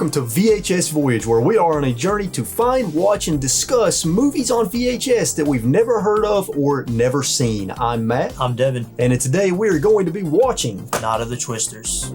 welcome to VHS Voyage, where we are on a journey to find, watch, and discuss movies on VHS that we've never heard of or never seen. I'm Matt. I'm Devin. And today we're going to be watching Night of the Twisters.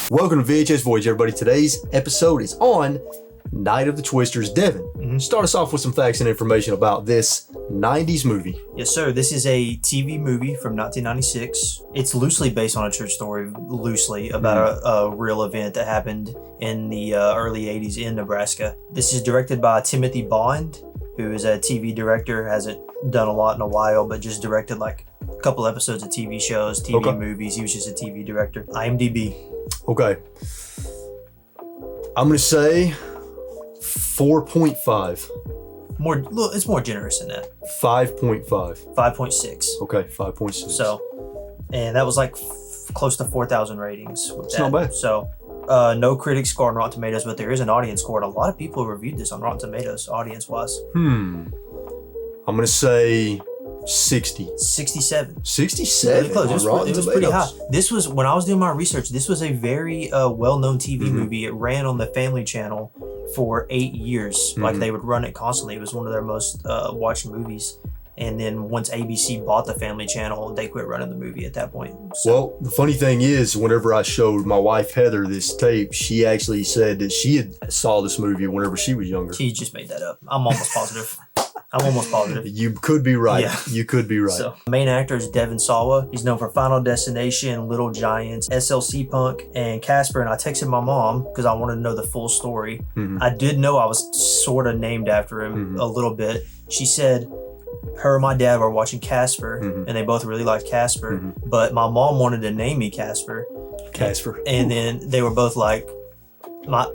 Welcome to VHS Voyage, everybody. Today's episode is on Night of the Twisters. Devin, start us off with some facts and information about this 90s movie. Yes, sir. This is a TV movie from 1996. It's loosely based on a true story, about a real event that happened in the early 80s in Nebraska. This is directed by Timothy Bond, who is a TV director, hasn't done a lot in a while, but just directed like a couple episodes of TV shows, TV movies. He was just a TV director. IMDb. Okay. I'm going to say 4.5. It's more generous than that. 5.5. 5.6. Okay, 5.6. So, and that was like close to 4,000 ratings. It's not bad. So, no critic score on Rotten Tomatoes, but there is an audience score. And a lot of people reviewed this on Rotten Tomatoes, audience-wise. I'm going to say 60. 67. 67? Really close. It was pretty high. This was, when I was doing my research, this was a very well-known TV movie. It ran on the Family Channel for 8 years. Like, they would run it constantly. It was one of their most watched movies. And then once ABC bought the Family Channel, they quit running the movie at that point. So. Well, the funny thing is, whenever I showed my wife Heather this tape, she actually said that she had saw this movie whenever she was younger. She just made that up. I'm almost positive. You could be right. Yeah. You could be right. So, main actor is Devin Sawa. He's known for Final Destination, Little Giants, SLC Punk, and Casper. And I texted my mom because I wanted to know the full story. I did know I was sort of named after him a little bit. She said her and my dad were watching Casper, and they both really liked Casper. But my mom wanted to name me Casper. And then they were both like,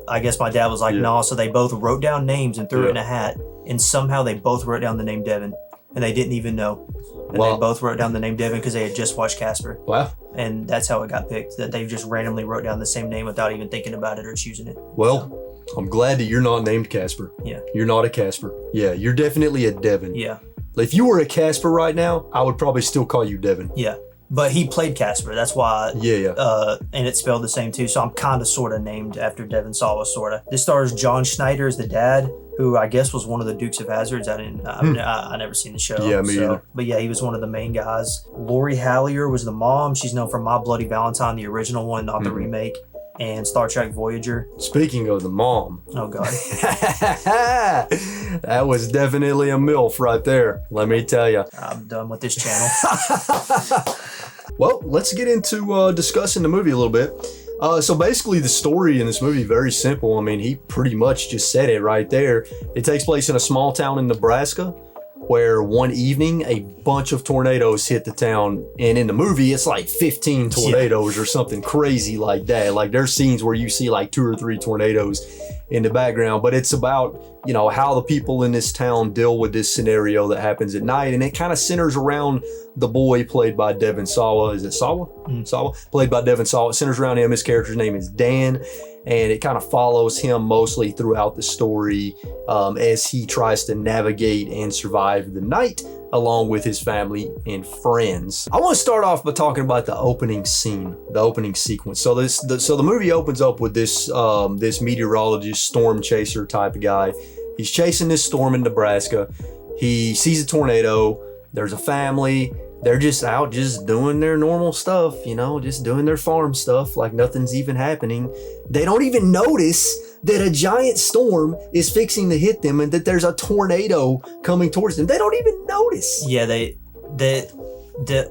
I guess my dad was like, no. So they both wrote down names and threw it in a hat. And somehow they both wrote down the name Devin, and they didn't even know. And they both wrote down the name Devin because they had just watched Casper. Wow. And that's how it got picked, that they just randomly wrote down the same name without even thinking about it or choosing it. Well, I'm glad that you're not named Casper. Yeah. You're not a Casper. Yeah, you're definitely a Devin. Yeah. If you were a Casper right now, I would probably still call you Devin. Yeah. But he played Casper. That's why. Yeah. And it's spelled the same too. So I'm kind of sort of named after Devin Sawa, sort of. This stars John Schneider as the dad, who I guess was one of the Dukes of Hazzards. I never seen the show. Yeah, me either. But yeah, he was one of the main guys. Lori Hallier was the mom. She's known for My Bloody Valentine, the original one, not the remake, and Star Trek Voyager. Speaking of the mom. Oh, God. That was definitely a MILF right there, let me tell you. I'm done with this channel. Well, let's get into discussing the movie a little bit. So basically the story in this movie is very simple. I mean, he pretty much just said it right there. It takes place in a small town in Nebraska where one evening a bunch of tornadoes hit the town. And in the movie, it's like 15 tornadoes or something crazy like that. Like there's scenes where you see like 2 or 3 tornadoes in the background, but it's about, you know, how the people in this town deal with this scenario that happens at night. And it kind of centers around the boy played by Devin Sawa. Is it Sawa? Sawa? Played by Devin Sawa. It centers around him. His character's name is Dan. And it kind of follows him mostly throughout the story as he tries to navigate and survive the night along with his family and friends. I want to start off by talking about the opening scene, the opening sequence. So the movie opens up with this meteorologist, storm chaser type of guy. He's chasing this storm in Nebraska. He sees a tornado. There's a family. They're just out just doing their normal stuff, you know, just doing their farm stuff like nothing's even happening. They don't even notice that a giant storm is fixing to hit them and that there's a tornado coming towards them. They don't even notice. Yeah,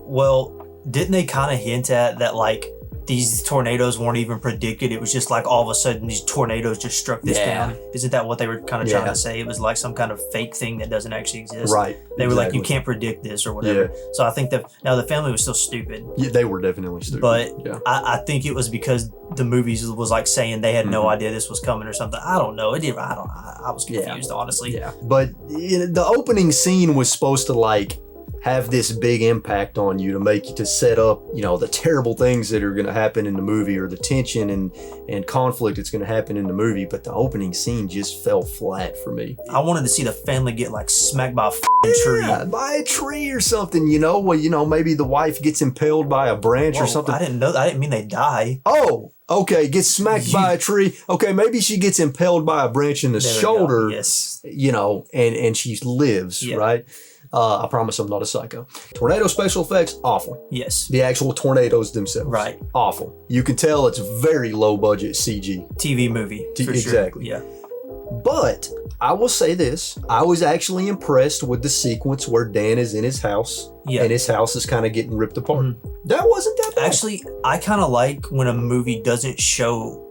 well, didn't they kind of hint at that, like, these tornadoes weren't even predicted? It was just like all of a sudden these tornadoes just struck this town. Isn't that what they were kind of trying to say? It was like some kind of fake thing that doesn't actually exist. Right. They were like, you can't predict this or whatever. Yeah. So I think that now the family was still stupid. Yeah, they were definitely stupid. But I think it was because the movies was like saying they had no idea this was coming or something. I don't know. I was confused, honestly. Yeah. But the opening scene was supposed to like have this big impact on you to make you to set up, you know, the terrible things that are going to happen in the movie or the tension and conflict that's going to happen in the movie. But the opening scene just fell flat for me. I wanted to see the family get like smacked by a tree. By a tree or something, you know, well, you know, maybe the wife gets impaled by a branch or something. I didn't know that. I didn't mean they die. Oh, okay, gets smacked by a tree. Okay, maybe she gets impaled by a branch in the shoulder. Yes. You know, and she lives, right? I promise I'm not a psycho. Tornado special effects, awful. Yes. The actual tornadoes themselves, right? Awful. You can tell it's very low budget CG. TV movie. Exactly. Sure. Yeah. But I will say this. I was actually impressed with the sequence where Dan is in his house and his house is kind of getting ripped apart. Mm-hmm. That wasn't that bad. Actually, I kind of like when a movie doesn't show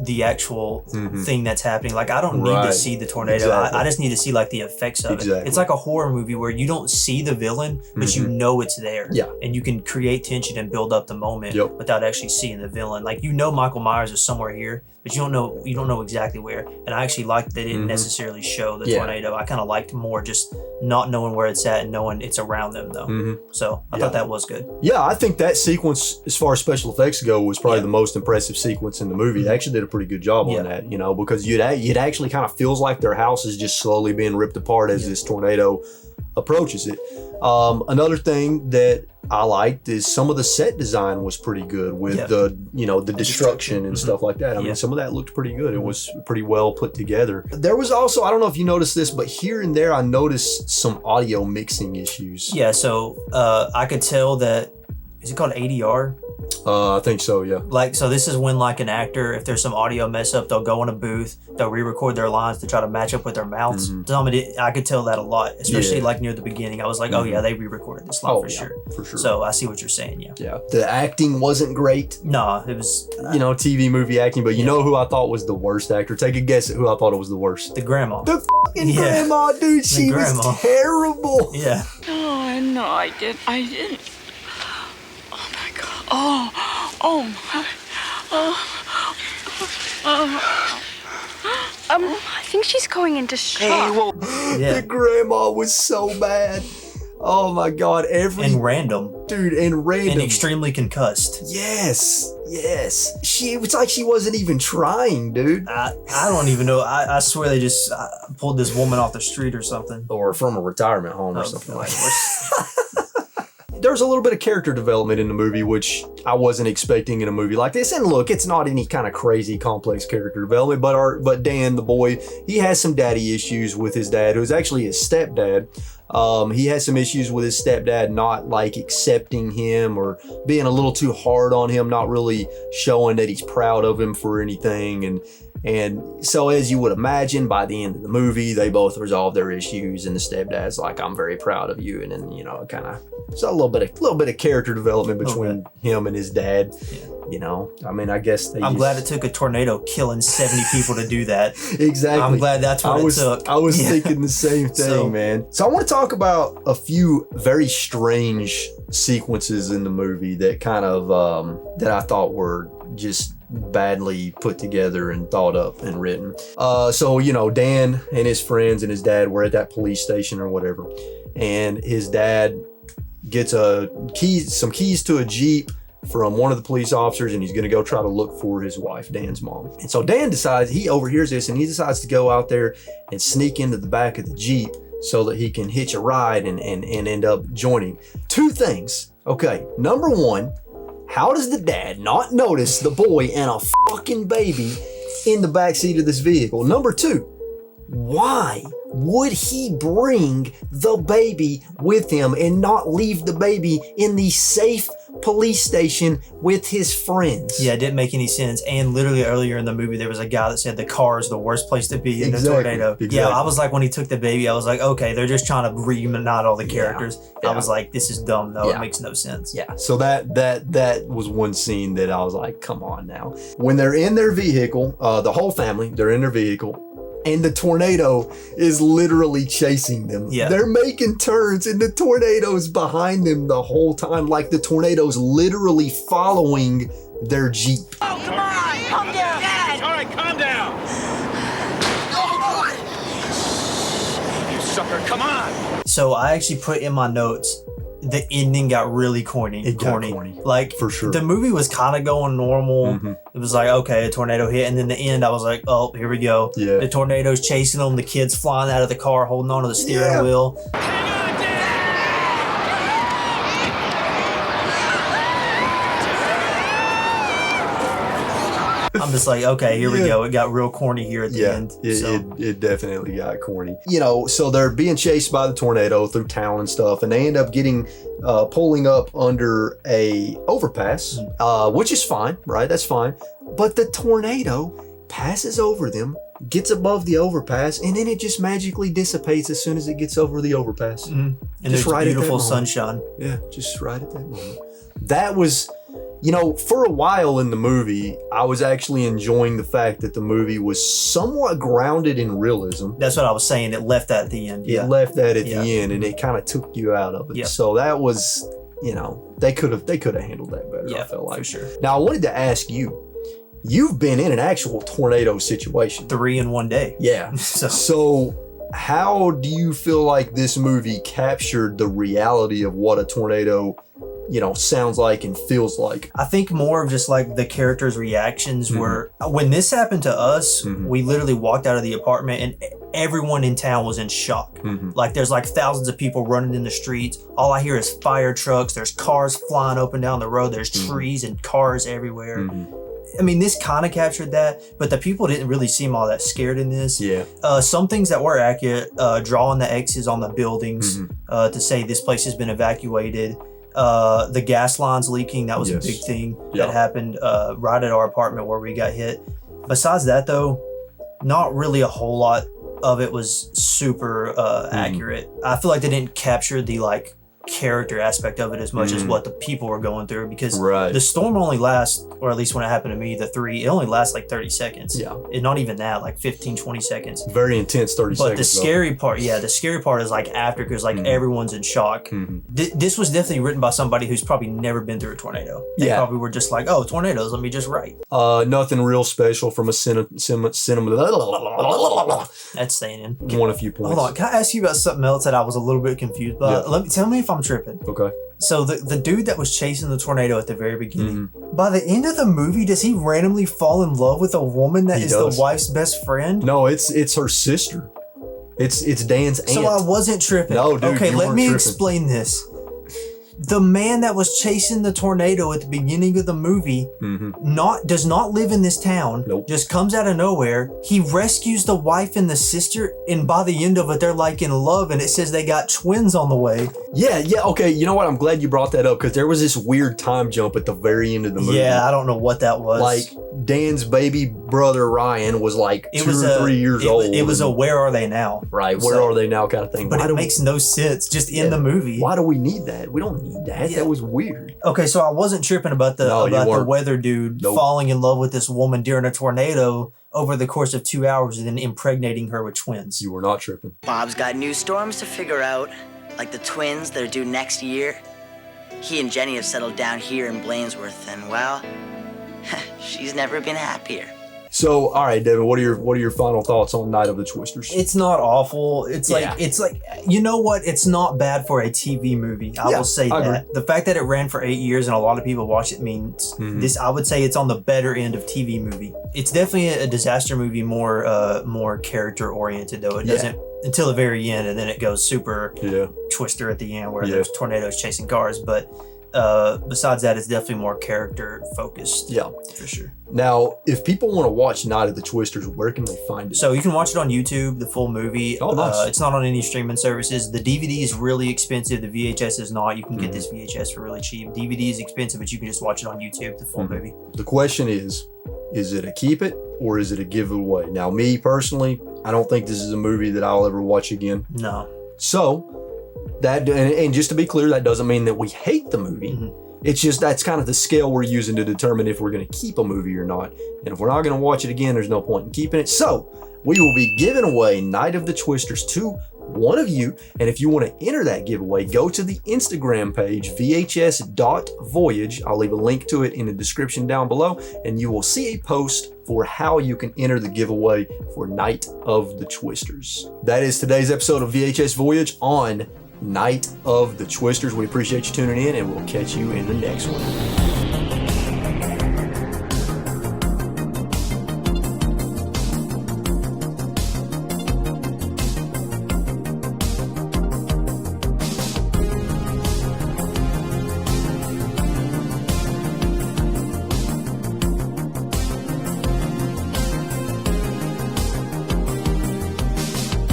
the actual thing that's happening. Like, I don't need to see the tornado. Exactly. I just need to see like the effects of it. It's like a horror movie where you don't see the villain, but you know it's there. Yeah. And you can create tension and build up the moment without actually seeing the villain. Like, you know Michael Myers is somewhere here, but you don't know exactly where. And I actually liked they didn't necessarily show the tornado. I kind of liked more just not knowing where it's at and knowing it's around them though. So I thought that was good. Yeah, I think that sequence, as far as special effects go, was probably the most impressive sequence in the movie. They actually did a pretty good job on that, you know, because it actually kind of feels like their house is just slowly being ripped apart as this tornado approaches it. Another thing that I liked is some of the set design was pretty good with the, you know, the destruction and stuff like that. I mean, some of that looked pretty good. It was pretty well put together. There was also, I don't know if you noticed this, but here and there I noticed some audio mixing issues. Yeah, so I could tell that, is it called ADR? I think so, yeah. Like, so this is when like an actor, if there's some audio mess up, they'll go in a booth, they'll re-record their lines to try to match up with their mouths. So, I could tell that a lot, especially like near the beginning. I was like, oh yeah, they re-recorded this line for sure. So I see what you're saying, yeah. The acting wasn't great. No, it was... you know, TV movie acting, but you know who I thought was the worst actor? Take a guess at who I thought it was the worst. The grandma. The fucking grandma, dude. She was terrible. Yeah. Oh, no, I didn't. Oh my God. Oh my. I think she's going into shock. The grandma was so bad. Oh my God. And random. Dude, and random. And extremely concussed. Yes. It was like she wasn't even trying, dude. I don't even know. I swear they just pulled this woman off the street or something. Or from a retirement home or something like that. There's a little bit of character development in the movie, which I wasn't expecting in a movie like this. And look, it's not any kind of crazy complex character development, but Dan, the boy, he has some daddy issues with his dad, who's actually his stepdad. He has some issues with his stepdad not like accepting him or being a little too hard on him, not really showing that he's proud of him for anything. And so, as you would imagine, by the end of the movie, they both resolve their issues, and the stepdad's like, "I'm very proud of you," and then, you know, kind of, so a little bit of character development between him and his dad. You know, I mean, I guess I'm glad it took a tornado killing 70 people to do that. Exactly. I'm glad that's what it took. I was thinking the same thing, man. So I want to talk about a few very strange sequences in the movie that kind of that I thought were just badly put together and thought up and written. So, you know, Dan and his friends and his dad were at that police station or whatever, and his dad gets some keys to a Jeep from one of the police officers, and he's going to go try to look for his wife, Dan's mom. And so Dan decides, he overhears this, and he decides to go out there and sneak into the back of the Jeep so that he can hitch a ride and end up joining. Two things. Okay, number one, how does the dad not notice the boy and a fucking baby in the backseat of this vehicle? Number two, why would he bring the baby with him and not leave the baby in the safe police station with his friends? Yeah, it didn't make any sense. And literally earlier in the movie, there was a guy that said the car is the worst place to be in a tornado. Exactly. Yeah, I was like, when he took the baby, I was like, okay, they're just trying to reunite all the characters. I was like, this is dumb though. It makes no sense. Yeah. So that was one scene that I was like, come on now. When they're in their vehicle, the whole family, they're in their vehicle, and the tornado is literally chasing them. Yeah. They're making turns and the tornado's behind them the whole time. Like the tornado's literally following their Jeep. Oh, come on! Calm down! Dad! All right, calm down! Oh, boy! You sucker, come on! So I actually put in my notes, the ending got really corny. It got corny. Like, for sure. The movie was kind of going normal. Mhm. It was like, okay, a tornado hit. And then the end, I was like, oh, here we go. Yeah. The tornado's chasing them. The kids flying out of the car, holding onto the steering wheel. I'm just like, okay, here we go. It got real corny here at the end. It definitely got corny. You know, so they're being chased by the tornado through town and stuff, and they end up getting pulling up under a overpass, which is fine, right? That's fine. But the tornado passes over them, gets above the overpass, and then it just magically dissipates as soon as it gets over the overpass. And just there's right at that beautiful moment. sunshine. Yeah, just right at that moment. That was, you know, for a while in the movie, I was actually enjoying the fact that the movie was somewhat grounded in realism. That's what I was saying. It left that at the end. It left that at the end, and it kind of took you out of it. Yeah. So that was, you know, they could have handled that better. I felt like. For sure. Now I wanted to ask you. You've been in an actual tornado situation. 3 in one day. Yeah. So how do you feel like this movie captured the reality of what a tornado, you know, sounds like and feels like? I think more of just like the characters' reactions were, when this happened to us, we literally walked out of the apartment and everyone in town was in shock. Like there's like thousands of people running in the streets. All I hear is fire trucks. There's cars flying up and down the road. There's trees and cars everywhere. I mean, this kind of captured that, but the people didn't really seem all that scared in this. Yeah. Some things that were accurate, drawing the X's on the buildings to say this place has been evacuated. The gas lines leaking, that was a big thing that happened right at our apartment where we got hit. Besides that, though, not really a whole lot of it was super accurate. I feel like they didn't capture the like character aspect of it as much as what the people were going through, because the storm only lasts, or at least when it happened to me, it only lasts like 30 seconds. And not even that, like 15-20 seconds. Very intense 30 seconds. But the scary part, the scary part is like after, because like everyone's in shock. This was definitely written by somebody who's probably never been through a tornado. They probably were just like, oh, tornadoes, let me just write. Nothing real special from a cinema. That's staying in. Won a few points. Hold on, can I ask you about something else that I was a little bit confused about? Tell me if I'm tripping. Okay. So the dude that was chasing the tornado at the very beginning, by the end of the movie, does he randomly fall in love with a woman that is the wife's best friend? No, it's her sister. It's Dan's aunt. So I wasn't tripping. No, dude, okay, you let weren't me tripping. explain this. The man that was chasing the tornado at the beginning of the movie does not live in this town. Nope. Just comes out of nowhere. He rescues the wife and the sister, and by the end of it, they're like in love, and it says they got twins on the way. Yeah, okay. You know what? I'm glad you brought that up, because there was this weird time jump at the very end of the movie. Yeah, I don't know what that was. Like Dan's baby brother Ryan was like 2 or 3 years old. It was a where are they now? Right, where are they now kind of thing. But it makes no sense just in the movie. Why do we need that? We don't need that. That was weird. Okay, so I wasn't tripping about the weather dude falling in love with this woman during a tornado over the course of 2 hours and then impregnating her with twins. You were not tripping. Bob's got new storms to figure out, like the twins that are due next year. He and Jenny have settled down here in Blainsworth, and well, she's never been happier. So, all right, Devin, what are your final thoughts on Night of the Twisters? It's not awful. It's like you know what? It's not bad for a TV movie. I will say that. The fact that it ran for 8 years and a lot of people watched it means this. I would say it's on the better end of TV movie. It's definitely a disaster movie, more character oriented though. It doesn't until the very end, and then it goes super Twister at the end where there's tornadoes chasing cars, but. Besides that, it's definitely more character focused. Yeah, for sure. Now, if people want to watch Night of the Twisters, where can they find it? So you can watch it on YouTube, the full movie. Oh, nice. It's not on any streaming services. The DVD is really expensive. The VHS is not. You can get this VHS for really cheap. DVD is expensive, but you can just watch it on YouTube, the full movie. The question is it a keep it or is it a giveaway? Now, me personally, I don't think this is a movie that I'll ever watch again. No. So, that, and just to be clear, that doesn't mean that we hate the movie. It's just that's kind of the scale we're using to determine if we're going to keep a movie or not. And if we're not going to watch it again, there's no point in keeping it. So we will be giving away Night of the Twisters to one of you. And if you want to enter that giveaway, go to the Instagram page, vhs.voyage. I'll leave a link to it in the description down below, and you will see a post for how you can enter the giveaway for Night of the Twisters. That is today's episode of VHS Voyage on Night of the Twisters. We appreciate you tuning in, and we'll catch you in the next one.